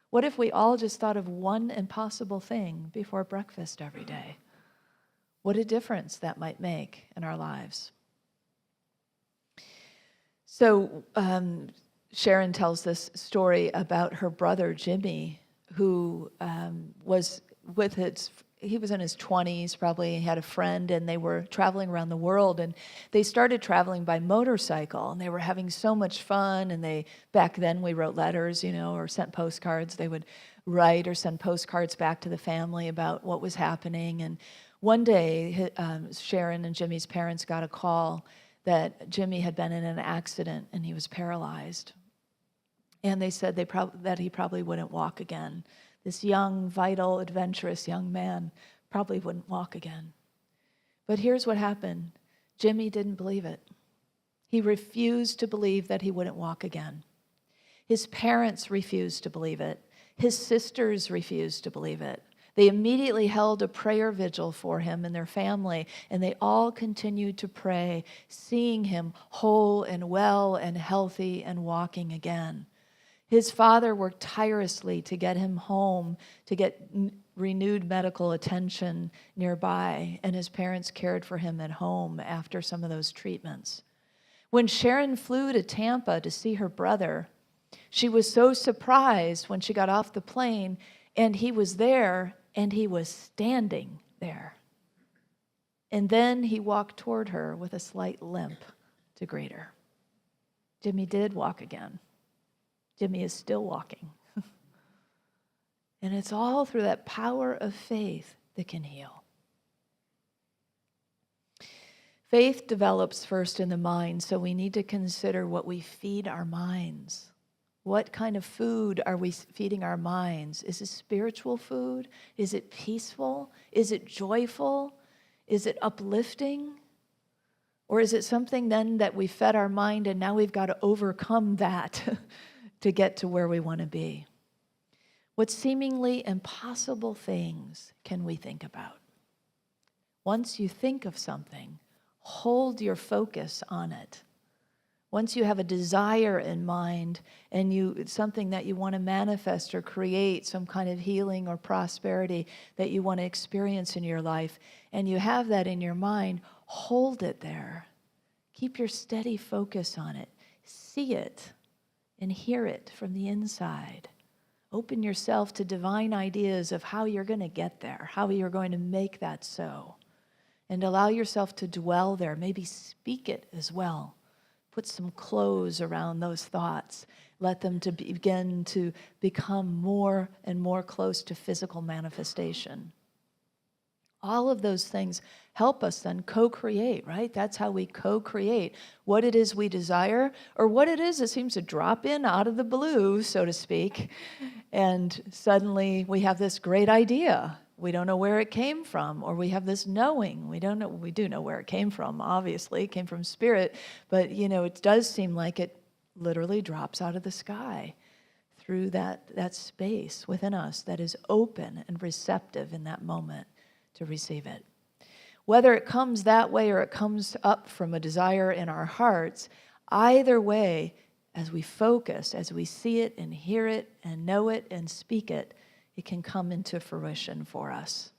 What if we all just thought of 1 impossible thing before breakfast every day? What a difference that might make in our lives. So Sharon tells this story about her brother, Jimmy, who was he was in his 20s probably. He had a friend and they were traveling around the world, and they started traveling by motorcycle, and they were having so much fun. And back then we wrote letters, or sent postcards. They would write or send postcards back to the family about what was happening. And one day Sharon and Jimmy's parents got a call that Jimmy had been in an accident and he was paralyzed. And they said that he probably wouldn't walk again. This young, vital, adventurous young man probably wouldn't walk again. But here's what happened. Jimmy didn't believe it. He refused to believe that he wouldn't walk again. His parents refused to believe it. His sisters refused to believe it. They immediately held a prayer vigil for him and their family, and they all continued to pray, seeing him whole and well and healthy and walking again. His father worked tirelessly to get him home, to get renewed medical attention nearby, and his parents cared for him at home after some of those treatments. When Sharon flew to Tampa to see her brother, she was so surprised when she got off the plane, and he was there, and he was standing there. And then he walked toward her with a slight limp to greet her. Jimmy did walk again. Jimmy is still walking. And it's all through that power of faith that can heal. Faith develops first in the mind, so we need to consider what we feed our minds. What kind of food are we feeding our minds? Is it spiritual food? Is it peaceful? Is it joyful? Is it uplifting? Or is it something then that we fed our mind and now we've got to overcome that to get to where we want to be? What seemingly impossible things can we think about? Once you think of something, hold your focus on it. Once you have a desire in mind and it's something that you want to manifest or create, some kind of healing or prosperity that you want to experience in your life, and you have that in your mind, hold it there. Keep your steady focus on it. See it and hear it from the inside. Open yourself to divine ideas of how you're going to get there, how you're going to make that so. And allow yourself to dwell there. Maybe speak it as well Put some clothes around those thoughts. Let them to begin to become more and more close to physical manifestation. All of those things help us then co-create, right? That's how we co-create what it is we desire, or what it is that seems to drop in out of the blue, so to speak, and suddenly we have this great idea. We don't know where it came from, or we have this knowing. We don't know. We do know where it came from, obviously. It came from spirit, but it does seem like it literally drops out of the sky through that space within us that is open and receptive in that moment to receive it. Whether it comes that way or it comes up from a desire in our hearts, either way, as we focus, as we see it and hear it and know it and speak it, it can come into fruition for us.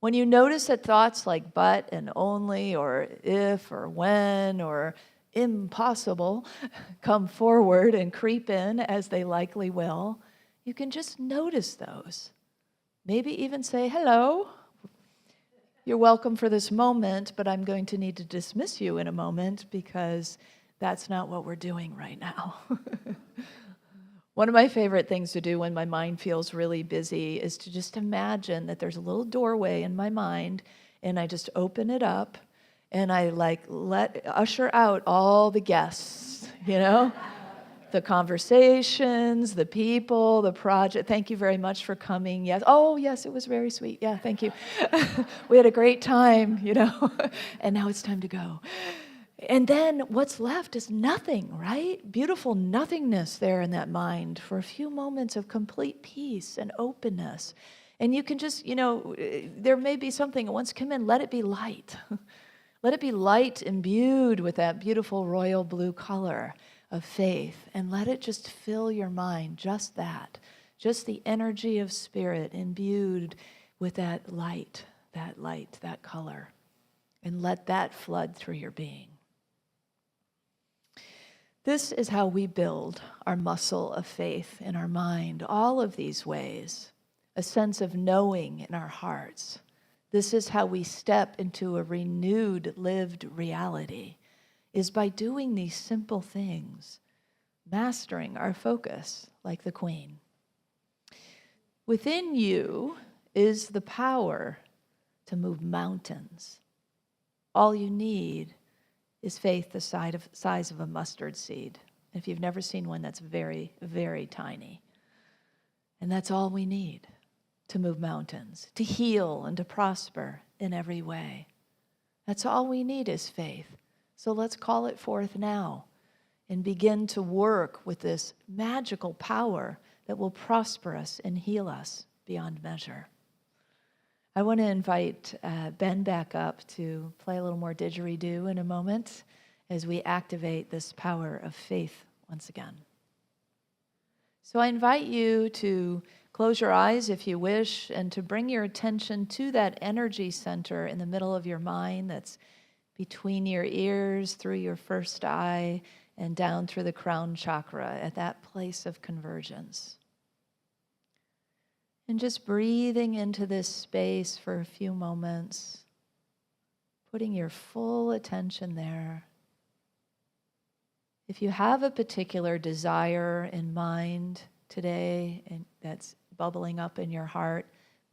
When you notice that thoughts like but and only or if or when or impossible come forward and creep in, as they likely will, you can just notice those. Maybe even say, hello, you're welcome for this moment, but I'm going to need to dismiss you in a moment because that's not what we're doing right now. One of my favorite things to do when my mind feels really busy is to just imagine that there's a little doorway in my mind, and I just open it up, and I let usher out all the guests, the conversations, the people, the project. Thank you very much for coming. Yes. Oh, yes, it was very sweet. Yeah, thank you. We had a great time, and now it's time to go. And then what's left is nothing, right? Beautiful nothingness there in that mind for a few moments of complete peace and openness. And you can just, there may be something that wants to come in, let it be light. Let it be light imbued with that beautiful royal blue color of faith, and let it just fill your mind, just the energy of spirit imbued with that light, that color, and let that flood through your being. This is how we build our muscle of faith in our mind, all of these ways, a sense of knowing in our hearts. This is how we step into a renewed, lived reality, is by doing these simple things, mastering our focus like the Queen. Within you is the power to move mountains. All you need is faith the size of a mustard seed. If you've never seen one, that's very, very tiny. And that's all we need to move mountains, to heal and to prosper in every way. That's all we need is faith. So let's call it forth now and begin to work with this magical power that will prosper us and heal us beyond measure. I want to invite Ben back up to play a little more didgeridoo in a moment as we activate this power of faith once again. So I invite you to close your eyes if you wish, and to bring your attention to that energy center in the middle of your mind that's between your ears, through your first eye, and down through the crown chakra at that place of convergence. And just breathing into this space for a few moments, putting your full attention there. If you have a particular desire in mind today and that's bubbling up in your heart,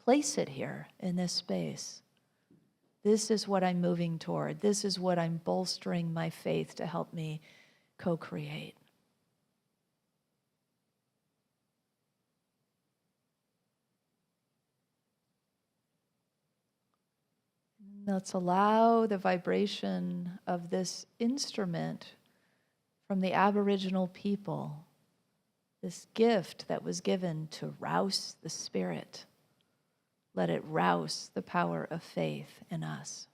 place it here in this space. This is what I'm moving toward. This is what I'm bolstering my faith to help me co-create. Let's allow the vibration of this instrument from the Aboriginal people, this gift that was given to rouse the spirit. Let it rouse the power of faith in us.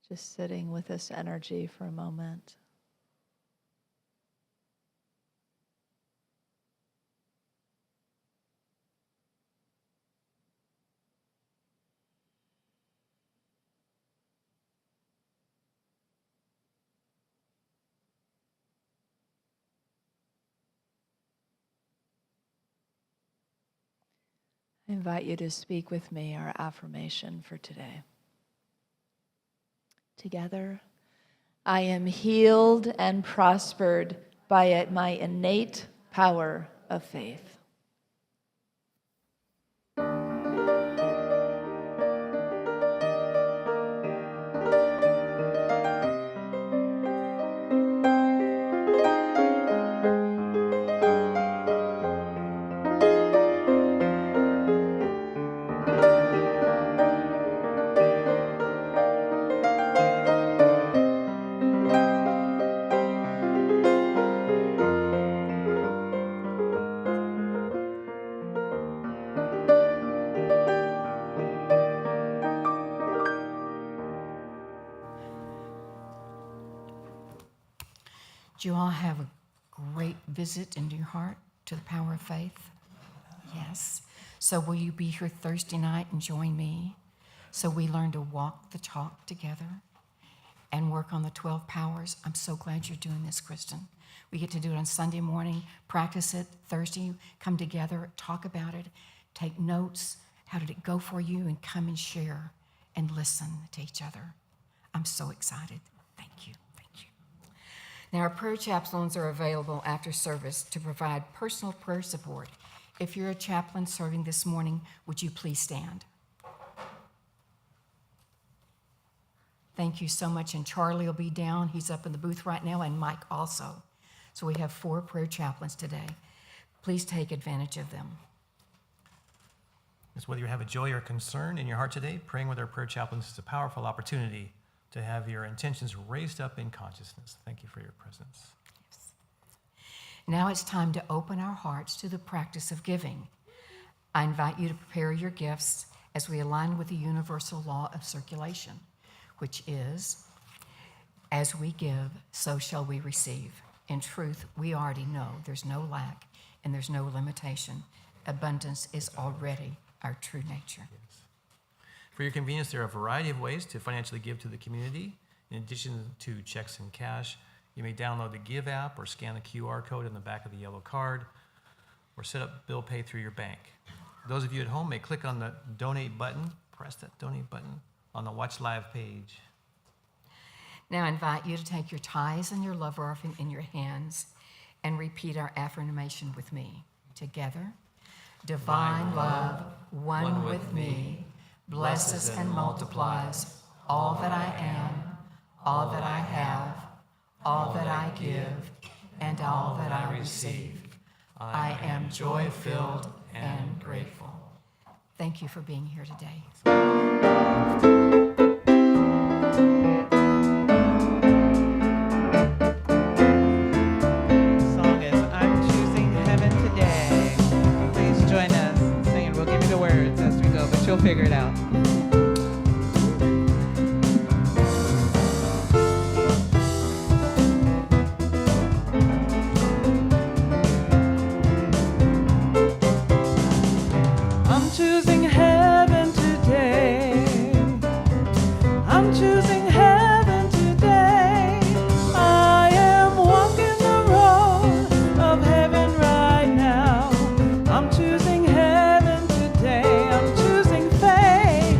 Just sitting with this energy for a moment. I invite you to speak with me our affirmation for today. Together, I am healed and prospered by my innate power of faith. Do you all have a great visit into your heart to the power of faith? Yes. So will you be here Thursday night and join me so we learn to walk the talk together and work on the 12 powers? I'm so glad you're doing this, Kristin. We get to do it on Sunday morning, practice it. Thursday, come together, talk about it, take notes. How did it go for you? And come and share and listen to each other. I'm so excited. Thank you. Now, our prayer chaplains are available after service to provide personal prayer support. If you're a chaplain serving this morning, would you please stand? Thank you so much. And Charlie will be down. He's up in the booth right now, and Mike also. So we have 4 prayer chaplains today. Please take advantage of them. It's whether you have a joy or concern in your heart today, praying with our prayer chaplains is a powerful opportunity to have your intentions raised up in consciousness. Thank you for your presence. Yes. Now it's time to open our hearts to the practice of giving. I invite you to prepare your gifts as we align with the universal law of circulation, which is, as we give, so shall we receive. In truth, we already know there's no lack and there's no limitation. Abundance is already our true nature. Yes. For your convenience, there are a variety of ways to financially give to the community. In addition to checks and cash, you may download the Give app or scan the QR code in the back of the yellow card or set up bill pay through your bank. Those of you at home may click on the donate button, press that donate button on the Watch Live page. Now I invite you to take your tithes and your love offering in your hands and repeat our affirmation with me. Together, divine love, one with me, blesses and multiplies all that I am, all that I have, all that I give, and all that I receive. I am joy-filled and grateful. Thank you for being here today. The song is I'm Choosing Heaven Today. Please join us singing. We'll give you the words as we go, but you'll figure it out. I'm choosing heaven today. I'm choosing heaven today. I am walking the road of heaven right now. I'm choosing heaven today. I'm choosing faith.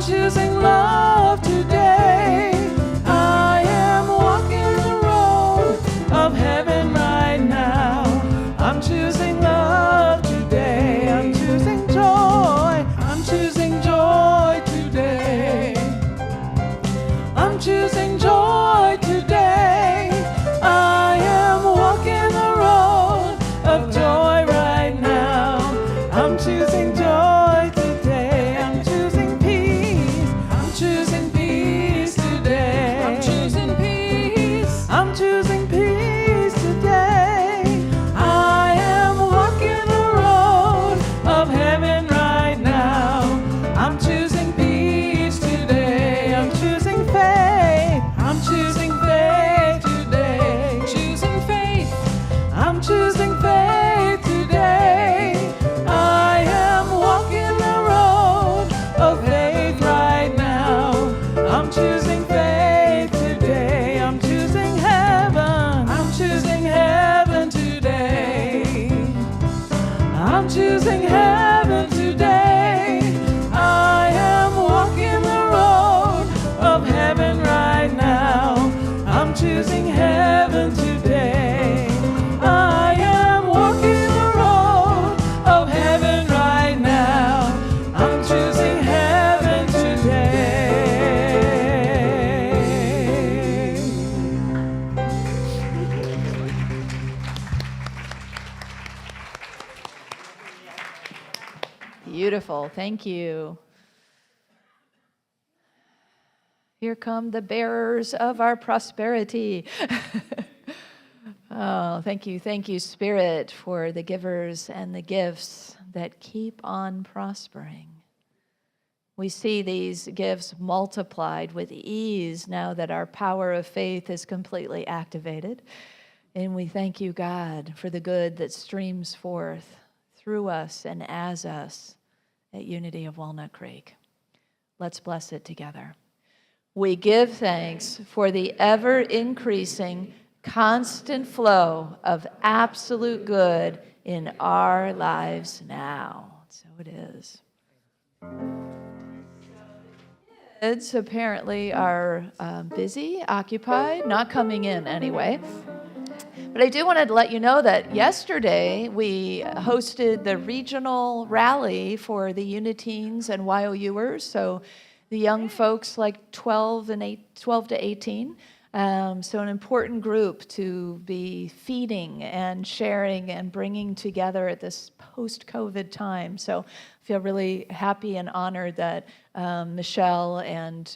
choosing love today. I am walking the road of heaven right now. I'm choosing love today. I'm choosing joy. I'm choosing joy today. I'm choosing joy today. I am walking the road of joy right now. I'm choosing joy today. I'm choosing peace. I'm choosing peace today. I'm choosing peace. I'm choosing peace today. I am walking the road of heaven right now. I'm choosing peace today. I'm choosing faith. I'm choosing faith today. Choosing faith. I'm choosing faith today. I am walking the road of faith right now. I'm choosing faith today. I'm choosing heaven. I'm choosing heaven today. I'm choosing heaven today. I am walking the road of heaven right now. I'm choosing heaven today. I am walking the road of heaven right now. I'm choosing heaven today. Beautiful. Thank you. Here come the bearers of our prosperity. Oh, thank you, Spirit, for the givers and the gifts that keep on prospering. We see these gifts multiplied with ease now that our power of faith is completely activated. And we thank you, God, for the good that streams forth through us and as us at Unity of Walnut Creek. Let's bless it together. We give thanks for the ever-increasing, constant flow of absolute good in our lives now. So it is. Kids apparently are busy, occupied, not coming in anyway. But I do want to let you know that yesterday we hosted the regional rally for the Uniteens and YOUers, so the young folks like 12 to 18. So an important group to be feeding and sharing and bringing together at this post-COVID time. So I feel really happy and honored that Michelle and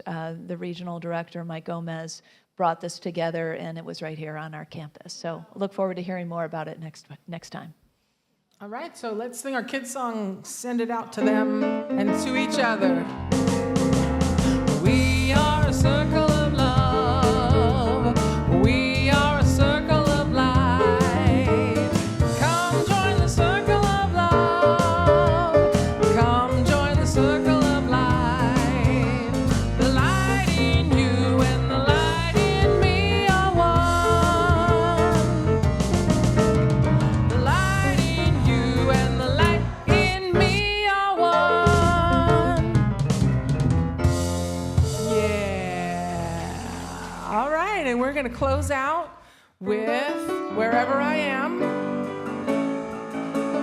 the regional director, Mike Gomez, brought this together, and it was right here on our campus. So look forward to hearing more about it next time. All right, so let's sing our kids' song, Send It Out to Them and to Each Other. We are a circle of love. We are a circle of light. Come join the circle of love. Come join the circle of light. The light in you and the light in me are one. The light in you and the light in me are one. Yeah. All right, and we're going to close out with Wherever I Am.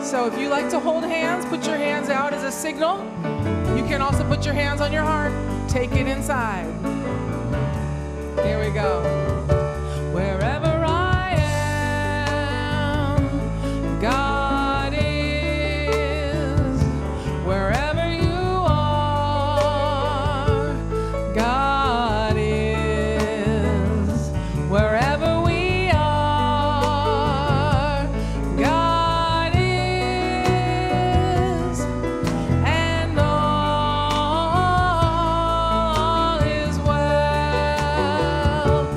So if you like to hold hands, put your hands out as a signal. You can also put your hands on your heart. Take it inside. Here we go. Wherever I am, God is. Wherever you are, God is. Wherever we are, God is. And all is well.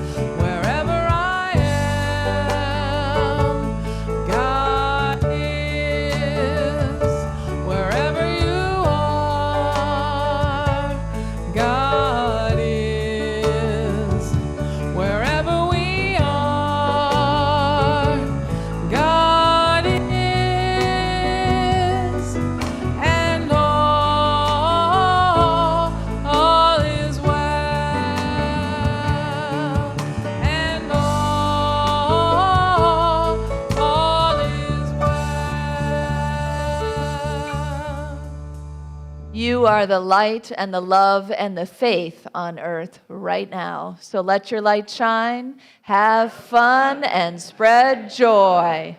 are the light and the love and the faith on earth right now. So let your light shine, have fun, and spread joy.